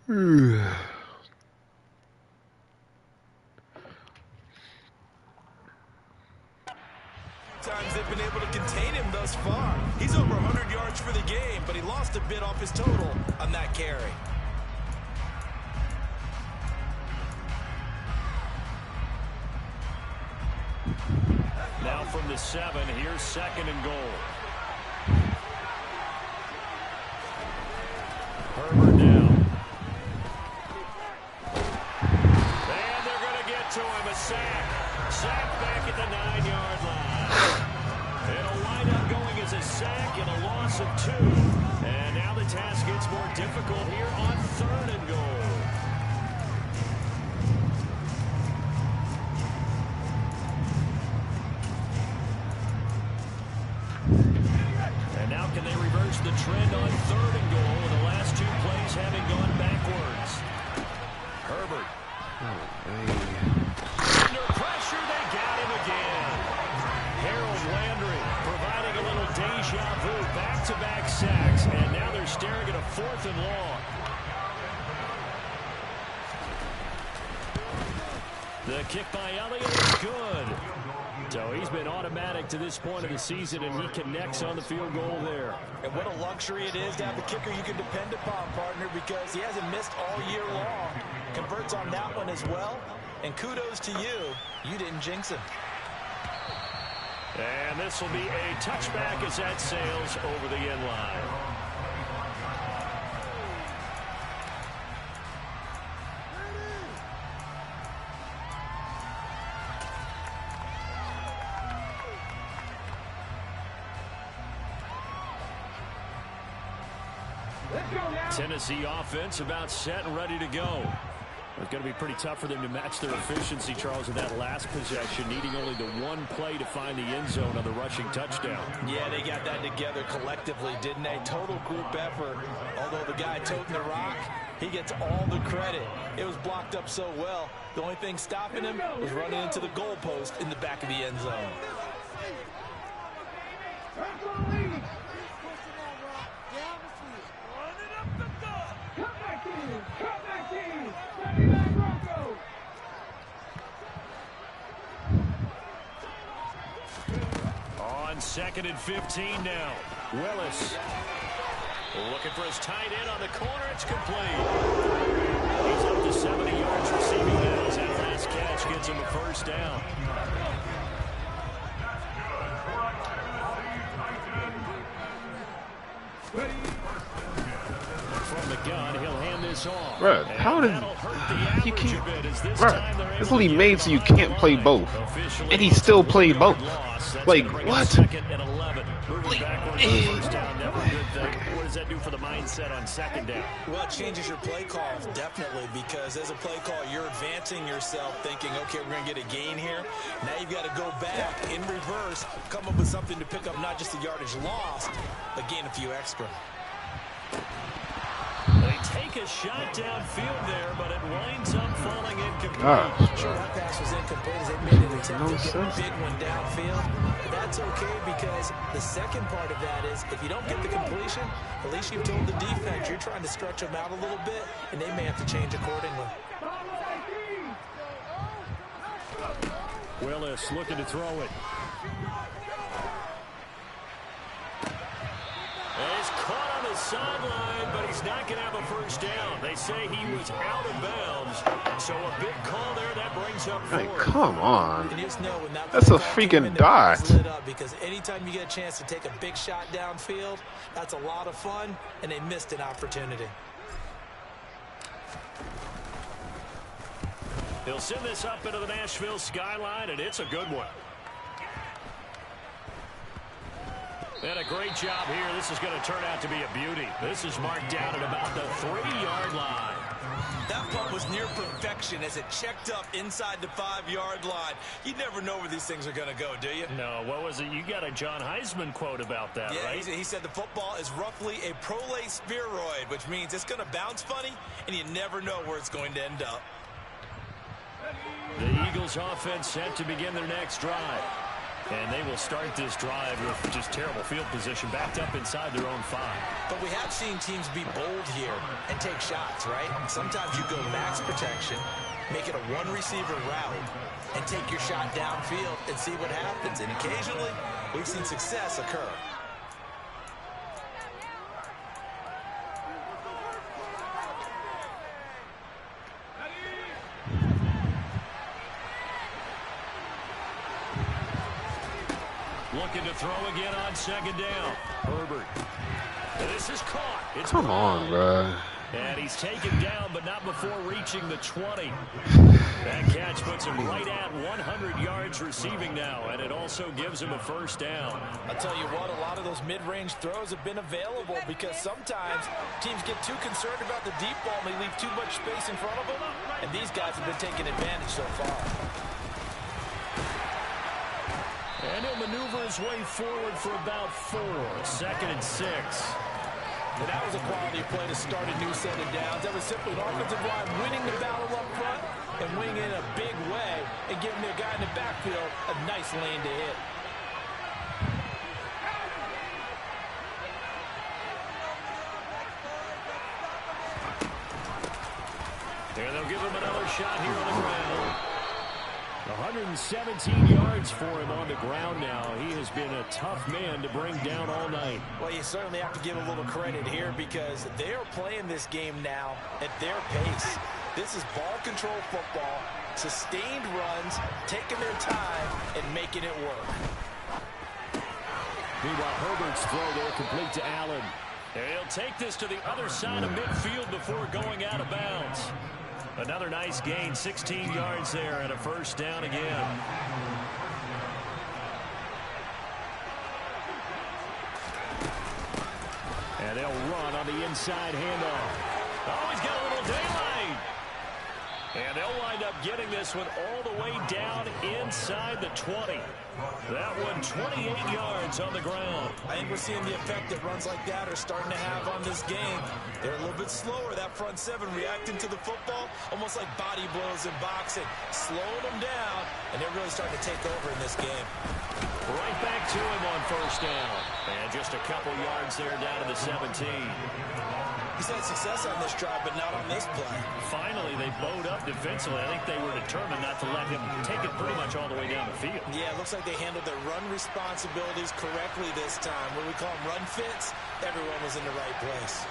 Times they've been able to contain him thus far. He's over 100 yards for the game, but he lost a bit off his total on that carry. Now from the 7, here's 2nd and goal. Herbert now. And they're going to get to him. A sack. Sack back at the 9-yard line. It'll wind up going as a sack and a loss of 2. And now the task gets more difficult here on 3rd and goal. And now can they reverse the trend on 3rd and goal with the last 2 plays having gone backwards? Herbert. Under pressure, they got him again. Harold Landry providing a little deja vu, back-to-back sacks, and now they're staring at a 4th and long. The kick by Elliott is good. So he's been automatic to this point of the season, and he connects on the field goal there. And what a luxury it is to have a kicker you can depend upon, partner, because he hasn't missed all year long. Converts on that one as well. And kudos to you. You didn't jinx him. And this will be a touchback as that sails over the end line. Tennessee offense about set and ready to go. It's going to be pretty tough for them to match their efficiency, Charles, in that last possession, needing only the 1 play to find the end zone on the rushing touchdown. Yeah, they got that together collectively, didn't they? Total group effort. Although the guy toting the rock, he gets all the credit. It was blocked up so well. The only thing stopping him was running into the goalpost in the back of the end zone. On 2nd and 15 now. Willis looking for his tight end on the corner. It's complete. He's up to 70 yards receiving now as that last catch gets him a 1st down. From the gun, he'll hand this off. Bruh, how did you can't? Bruh, it's literally made so you can't play both, and he still played both. Like what? What does that do for the mindset on 2nd down? Well, it changes your play call, definitely, because as a play call, you're advancing yourself, thinking, okay, we're going to get a gain here. Now you've got to go back in reverse, come up with something to pick up not just the yardage lost, but gain a few extra. They take a shot downfield there, but it winds up falling incomplete. Sure, that pass was incomplete as they made an attempt to get a big one downfield. But that's okay because the second part of that is if you don't get the completion, at least you've told the defense you're trying to stretch them out a little bit, and they may have to change accordingly. Willis looking to throw it. He's caught on the sideline, but he's not going to have a 1st down. They say he was out of bounds, so a big call there that brings up 4. Hey, come on. And just know when that That's a freaking dot. Because anytime you get a chance to take a big shot downfield, that's a lot of fun, and they missed an opportunity. He'll send this up into the Nashville skyline, and it's a good one. And a great job here. This is going to turn out to be a beauty. This is marked down at about the 3-yard line. That punt was near perfection as it checked up inside the 5-yard line. You never know where these things are going to go, do you? No, what was it? You got a John Heisman quote about that, right? Yeah, he said the football is roughly a prolate spheroid, which means it's going to bounce funny, and you never know where it's going to end up. The Eagles offense set to begin their next drive. And they will start this drive with just terrible field position, backed up inside their own 5. But we have seen teams be bold here and take shots, right? Sometimes you go max protection, make it a one-receiver route, and take your shot downfield and see what happens. And occasionally, we've seen success occur. Looking to throw again on second down. Herbert. This is caught. It's Come on, bro. And he's taken down, but not before reaching the 20. That catch puts him right at 100 yards receiving now, and it also gives him a first down. I'll tell you what, a lot of those mid-range throws have been available because sometimes teams get too concerned about the deep ball and they leave too much space in front of them, and these guys have been taking advantage so far. And he'll maneuver his way forward for about 4. 2nd and 6. And that was a quality play to start a new set of downs. That was simply an offensive line winning the battle up front and winning in a big way and giving their guy in the backfield a nice lane to hit. And they'll give him another shot here on the ground. 117 yards for him on the ground now. He has been a tough man to bring down all night. Well, you certainly have to give a little credit here because they are playing this game now at their pace. This is ball control football, sustained runs, taking their time, and making it work. Meanwhile, Herbert's throw there complete to Allen. And he'll take this to the other side of midfield before going out of bounds. Another nice gain, 16 yards there, and a first down again. And they'll run on the inside handoff. Oh, he's got a little daylight. And they'll wind up getting this one all the way down inside the 20. That one 28 yards on the ground. I think we're seeing the effect that runs like that are starting to have on this game. They're a little bit slower, that front 7, reacting to the football, almost like body blows in boxing, slowing them down, and they're really starting to take over in this game. Right back to him on first down. And just a couple yards there down to the 17. He's had success on this drive, but not on this play. Finally, they bowed up defensively. I think they were determined not to let him take it pretty much all the way down the field. Yeah, it looks like they handled their run responsibilities correctly this time. What we call them run fits, everyone was in the right place.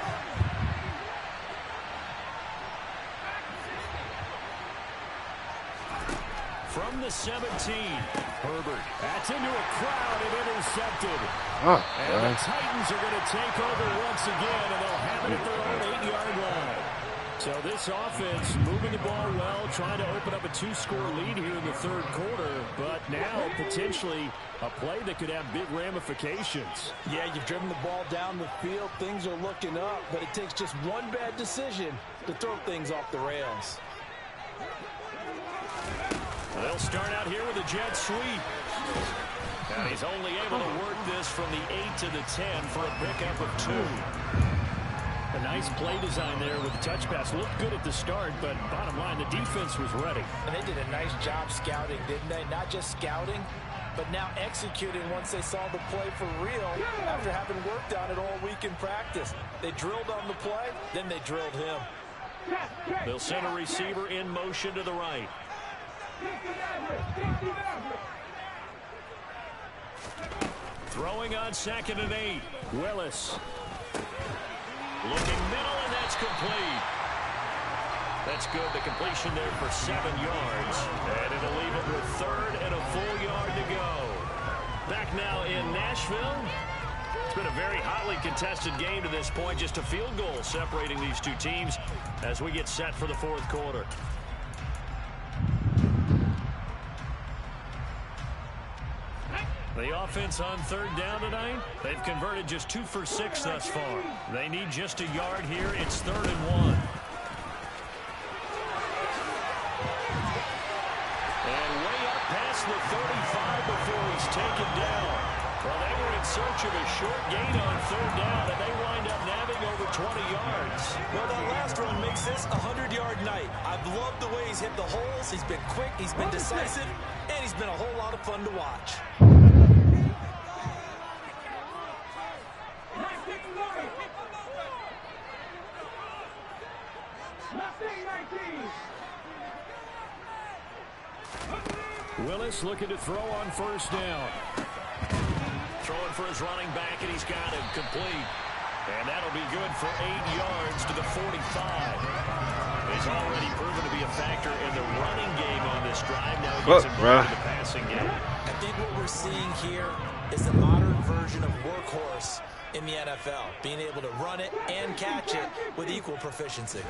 From the 17, Herbert. That's into a crowd and intercepted. And the Titans are going to take over once again, and they'll have it at their own 8-yard line. So this offense moving the ball well, trying to open up a 2-score lead here in the third quarter, but now potentially a play that could have big ramifications. Yeah, you've driven the ball down the field. Things are looking up, but it takes just one bad decision to throw things off the rails. They'll start out here with a jet sweep. And he's only able to work this from the 8 to the 10 for a pickup of 2. A nice play design there with the touch pass. Looked good at the start, but bottom line, the defense was ready. And they did a nice job scouting, didn't they? Not just scouting, but now executing once they saw the play for real after having worked on it all week in practice. They drilled on the play, then they drilled him. They'll send a receiver in motion to the right. Throwing on 2nd and 8. Willis. Looking middle, and that's complete. That's good. The completion there for 7 yards. And it'll leave it with 3rd and a full yard to go. Back now in Nashville. It's been a very hotly contested game to this point. Just a field goal separating these two teams as we get set for the fourth quarter. The offense on 3rd down tonight, they've converted just 2 for 6 thus far. They need just a yard here. It's 3rd and 1. And way up past the 35 before he's taken down. Well, they were in search of a short gain on 3rd down, and they wind up nabbing over 20 yards. Well, that last run makes this a 100-yard night. I've loved the way he's hit the holes. He's been quick, he's been decisive, and he's been a whole lot of fun to watch. Willis looking to throw on first down. Throwing for his running back, and he's got him complete. And that'll be good for 8 yards to the 45. He's already proven to be a factor in the running game on this drive. Now he gets involved in the passing game. I think what we're seeing here is a modern version of workhorse in the NFL, being able to run it and catch it with equal proficiency.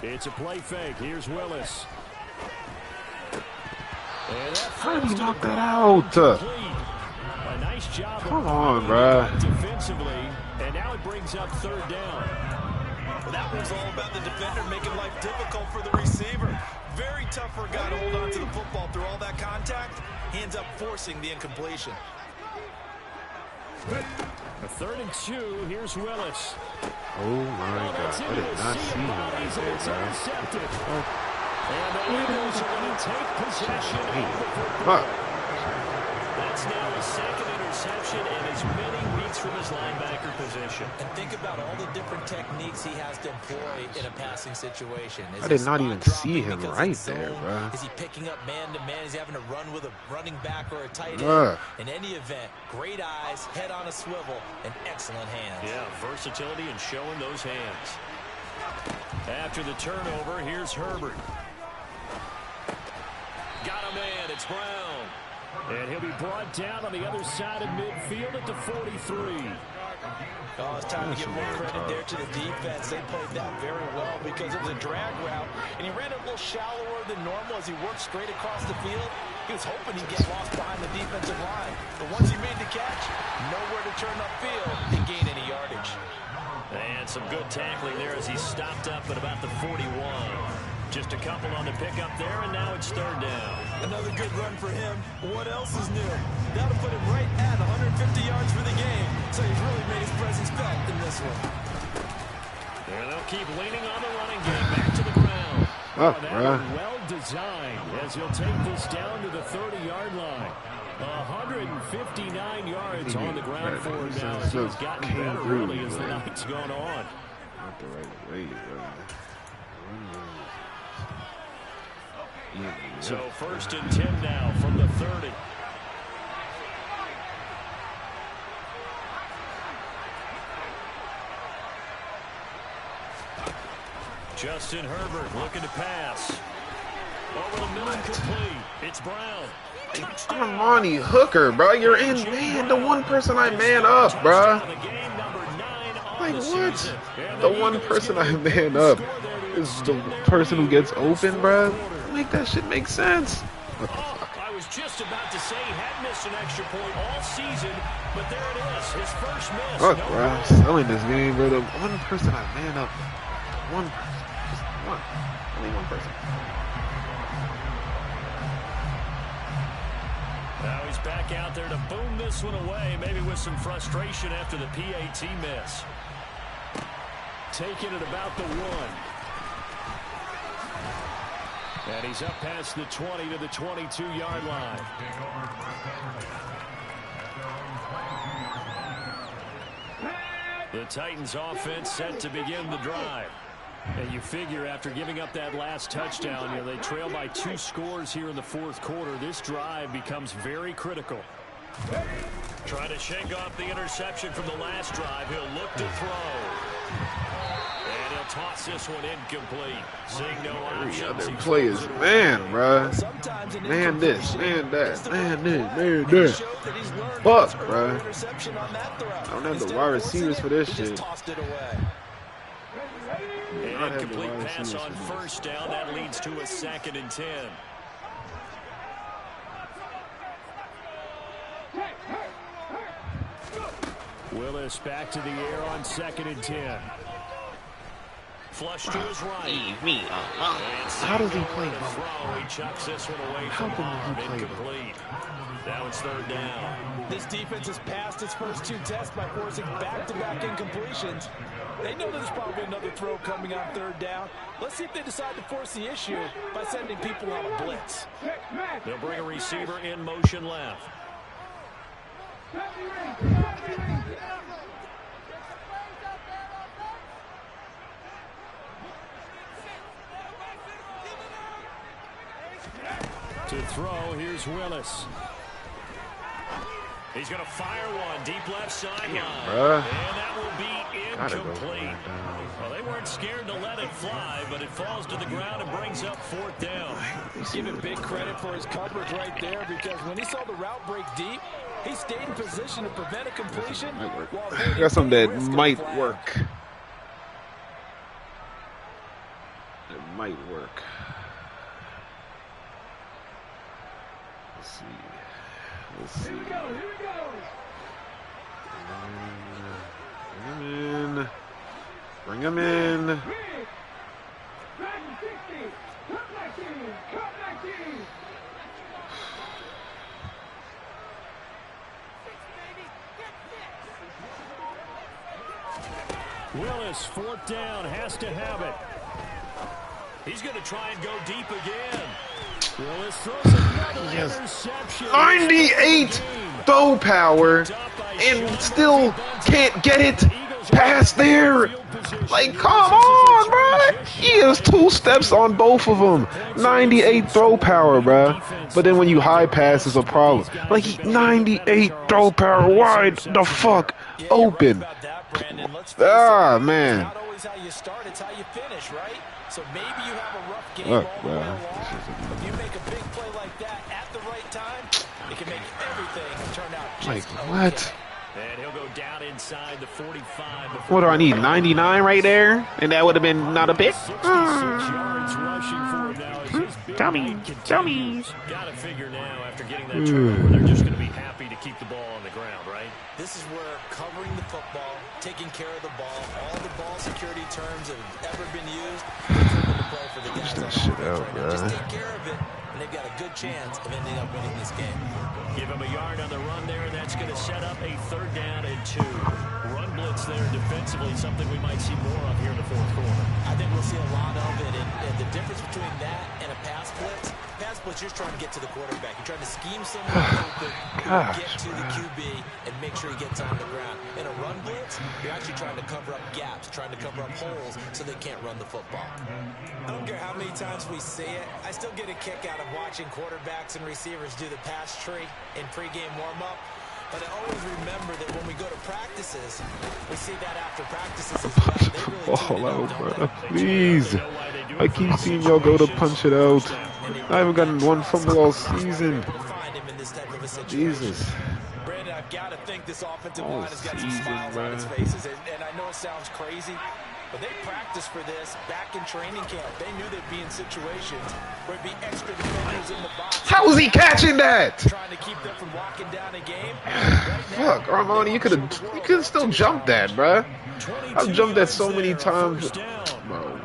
It's a play fake. Here's Willis. How did he knock that out? A nice job. Come on, bruh. Defensively, and now it brings up third down. Well, that was all about the defender making life difficult for the receiver. Very tough for a guy to hold on to the football through all that contact. He ends up forcing the incompletion. A 3rd and 2. Here's Willis. Oh my God! I did not see him right there, bro. And the Eagles are going to take possession of the football. That's now his 2nd interception in as many weeks from his linebacker position. And think about all the different techniques he has to employ in a passing situation. I did not even see him right there, bro. Is he picking up man-to-man? Is he having to run with a running back or a tight end? In any event, great eyes, head on a swivel, and excellent hands. Yeah, versatility and showing those hands. After the turnover, here's Herbert. Got a man, it's Brown. And he'll be brought down on the other side of midfield at the 43. Oh, it's time to give more credit there to the defense. They played that very well because it was a drag route, and he ran it a little shallower than normal as he worked straight across the field. He was hoping he'd get lost behind the defensive line. But once he made the catch, nowhere to turn upfield and gain any yardage. And some good tackling there as he stopped up at about the 41. Just a couple on the pickup there, and now it's 3rd down. Another good run for him. What else is new? That'll put him right at 150 yards for the game. So he's really made his presence felt in this one. And they'll keep leaning on the running game back to the ground. Well designed as he'll take this down to the 30-yard line. 159 yards on the ground for him now. He's gotten better really as the night's gone on. Not the right way, So 1st and 10 now from the 30. Justin Herbert looking to pass. Over the middle, complete. It's Brown. Armani Hooker, bro. You're in man. The one person I man up, bro. Like what? The one person I man up is the person who gets open, bro. Make that shit make sense. What the fuck? I was just about to say he had missed an extra point all season, but there it is, his first miss. Fuck, bro. I'm selling this game, bro. The one person I man up. One person. Just one. Only one person. Now he's back out there to boom this one away, maybe with some frustration after the PAT miss. Taking it about the 1. And he's up past the 20 to the 22-yard line. The Titans offense set to begin the drive. And you figure after giving up that last touchdown, they trail by 2 scores here in the 4th quarter. This drive becomes very critical. Trying to shake off the interception from the last drive. He'll look to throw. And he'll toss this one incomplete. Seeing no options. Every other play is man, bruh. Man this, man that, man this, man that. Fuck, bruh. I don't have the wide receivers for this shit. An incomplete pass on first down. That leads to a 2nd and 10. Willis back to the air on 2nd and 10. Flush to his right. How does he play both? He chucks this one away from him. Incomplete. Now it's 3rd down. This defense has passed its first 2 tests by forcing back-to-back incompletions. They know there's probably another throw coming on 3rd down. Let's see if they decide to force the issue by sending people on a blitz. They'll bring a receiver in motion left. To throw, here's Willis. He's going to fire one deep left sideline. And that will be incomplete. Well, they weren't scared to let it fly, but it falls to the ground and brings up 4th down. Give him big credit for his coverage right there, because when he saw the route break deep, he stayed in position to prevent a completion. I got something that might work. It might work. Let's see. Let's see. Here we go. Bring him in. Willis, 4th down, has to have it. He's going to try and go deep again. Willis throws another interception. 98 throw power and still can't get it past there. Like, come on, bro. He is 2 steps on both of them. 98 throw power, bro. But then when you high pass, it's a problem. Like, 98 throw power wide the fuck open. Ah, man. Not always how you start, it's how you finish, right? So maybe you have a rough game all the way along. If you make a big play like that at the right time, it can make everything turn out just like, what? okay. And he'll go down inside the 45. What do I need? 99 right there? And that would have been not a pick? 66 yards rushing for him now. Dummies. Got to figure now, after getting that turnover, they're just going to be happy to keep the ball on the ground, right? This is where covering the football, taking care of the ball, all the ball security terms that have ever been used, they come into play for the guys on offense right now. Just take care of it, and they've got a good chance of ending up winning this game. Give him a yard on the run there, and that's going to set up a 3rd down and 2. Run blitz there defensively, something we might see more of here in the 4th quarter. I think we'll see a lot of it, and the difference between that and a pass blitz, you're just trying to get to the quarterback. You're trying to scheme someone open, get to the QB, and make sure he gets on the ground. In a run blitz, you're actually trying to cover up gaps, trying to cover up holes so they can't run the football. I don't care how many times we see it, I still get a kick out of watching quarterbacks and receivers do the pass tree in pregame warm-up. But I always remember that when we go to practices, we see that after practices as well. They really Fall out, bro. Please. I keep seeing y'all go to punch it out. I haven't gotten one fumble all season. Jesus. Brandon, I've got to think this offensive line has got some smiles on its faces. And I know it sounds crazy, but they practiced for this back in training camp. They knew they'd be in situations where it'd be extra defenders in the box. How is he catching that? Trying to keep them from locking down a game. Right now, Fuck, Armani, you could have still jumped that, bruh. I've jumped that so many times. Bro.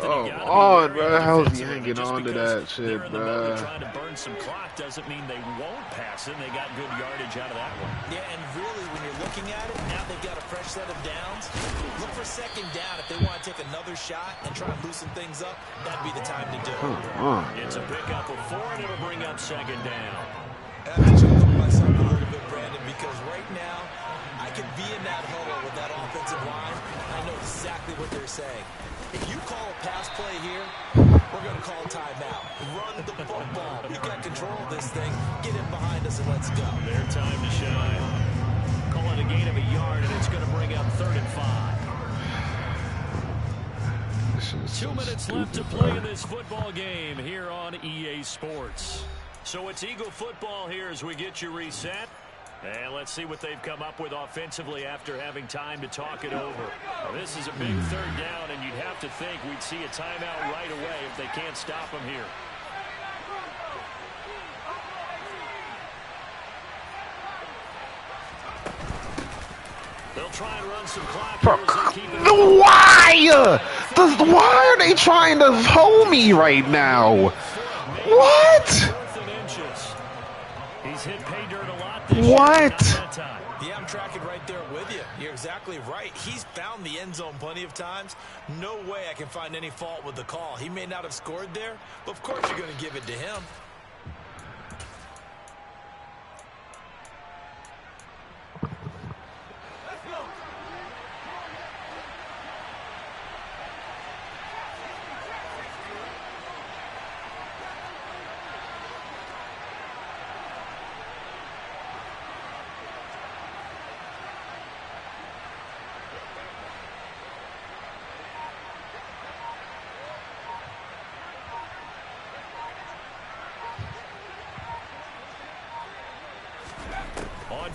Come on, bro. How's he hanging on to that shit, bro? Trying to burn some clock doesn't mean they won't pass it. They got good yardage out of that one. Yeah, and really, when you're looking at it, now they've got a fresh set of downs. Look for 2nd down if they want to take another shot and try and loosen things up. That'd be the time to do it. Come on. It's a pickup of 4, and it'll bring up 2nd down. I have to chuckle myself a little bit, Brandon, because right now, I could be in that huddle with that offensive line. I know exactly what they're saying. If you call a pass play here, we're going to call timeout. Run the football. We've got control of this thing. Get in behind us and let's go. Their time to shine. Call it a gain of a yard, and it's going to bring up 3rd and 5. 2 minutes left to play in this football game here on EA Sports. So it's Eagle football here as we get you reset. And let's see what they've come up with offensively after having time to talk it over. Well, this is a big 3rd down, and you'd have to think we'd see a timeout right away if they can't stop them here. They'll try and run some clock. Why are they trying to hold me right now? What? He's hit pay dirt a lot. What? Yeah, I'm tracking right there with you. You're exactly right. He's found the end zone plenty of times. No way I can find any fault with the call. He may not have scored there, but of course you're going to give it to him.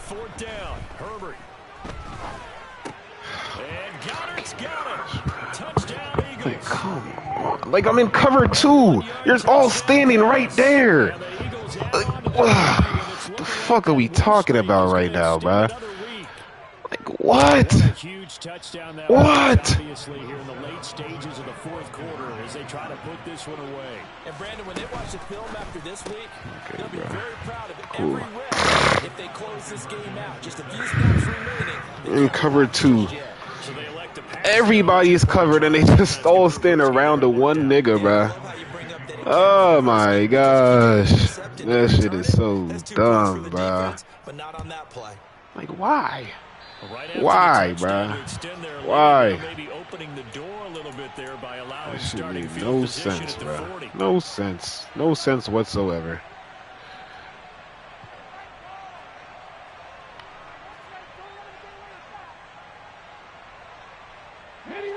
fourth down. Herbert. And Goddard's got it. Touchdown, Eagles. Like, come on. Like, I'm in cover 2. You're all standing right there. What the fuck are we talking about right now, bruh? Like, what? Huge touchdown that what? Obviously here in the late stages of the fourth quarter as they try to put this one away. And Brandon, when they watch the film after this week, okay, they'll be very proud of cool. every rep if they close this game out. Just a few snaps remaining. In cover 2. Everybody is covered and they just all stand around the one nigga, bruh. Oh my gosh. That shit is so dumb, bruh. Like, why? Why, bruh? Why? That shit made no sense, bruh. No sense. No sense whatsoever.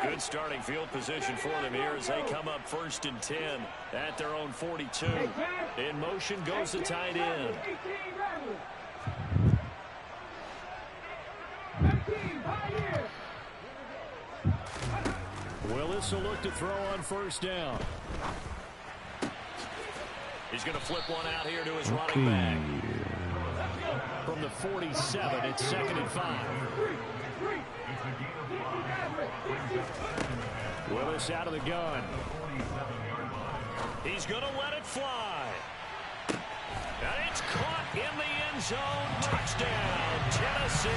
Good starting field position for them here as they come up 1st and 10 at their own 42. In motion goes the tight end. Willis will look to throw on 1st down. He's going to flip one out here to his running back. From the 47, it's 2nd and 5. Willis out of the gun. He's going to let it fly. And it's caught in the end zone. Touchdown, Tennessee.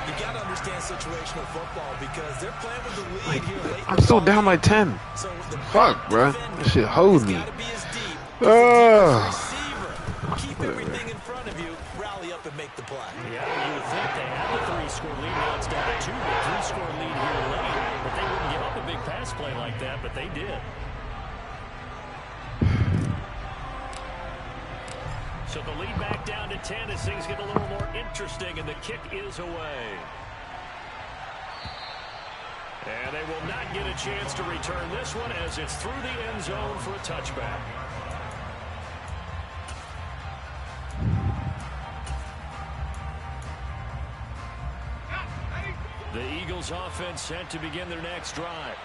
You got to understand situational football because they're playing with the lead here late. I'm still down by 10. So fuck, bro. That shit hold me. Keep everything in front of you, rally up and make the play. Yeah, you would think they had the 3-score lead. Now it's down to 2, but 3-score lead here late. But they wouldn't give up a big pass play like that, but they did. So the lead back down to 10 as things get a little more interesting, and the kick is away. And they will not get a chance to return this one as it's through the end zone for a touchback. The Eagles offense set to begin their next drive.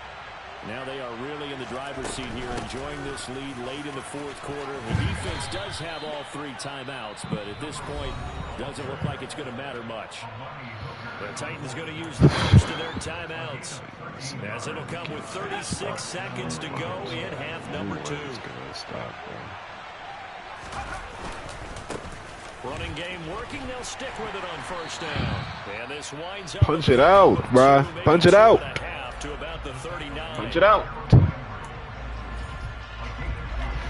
Now they are really in the driver's seat here, enjoying this lead late in the fourth quarter. The defense does have all 3 timeouts, but at this point, doesn't look like it's going to matter much. The Titans going to use the first of their timeouts, as it'll come with 36 seconds to go in half number 2. Running game working, they'll stick with it on 1st down. And this winds up. Punch it out, bruh. Punch it out. To about the 39. Punch it out.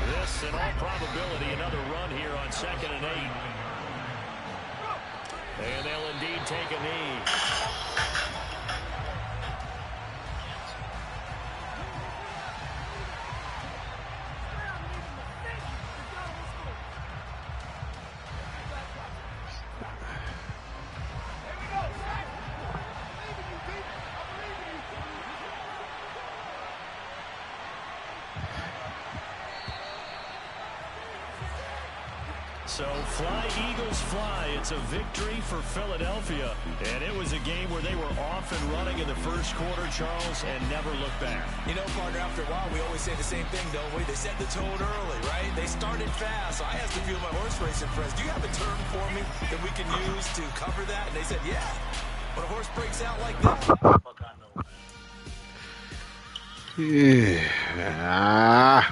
This, in all probability, another run here on 2nd and 8. And they'll indeed take a knee. So fly, Eagles, fly. It's a victory for Philadelphia. And it was a game where they were off and running in the first quarter, Charles, and never looked back. You know, partner, after a while, we always say the same thing, don't we? They set the tone early, right? They started fast. So I asked a few of my horse racing friends, do you have a term for me that we can use to cover that? And they said, yeah. When a horse breaks out like that. Yeah.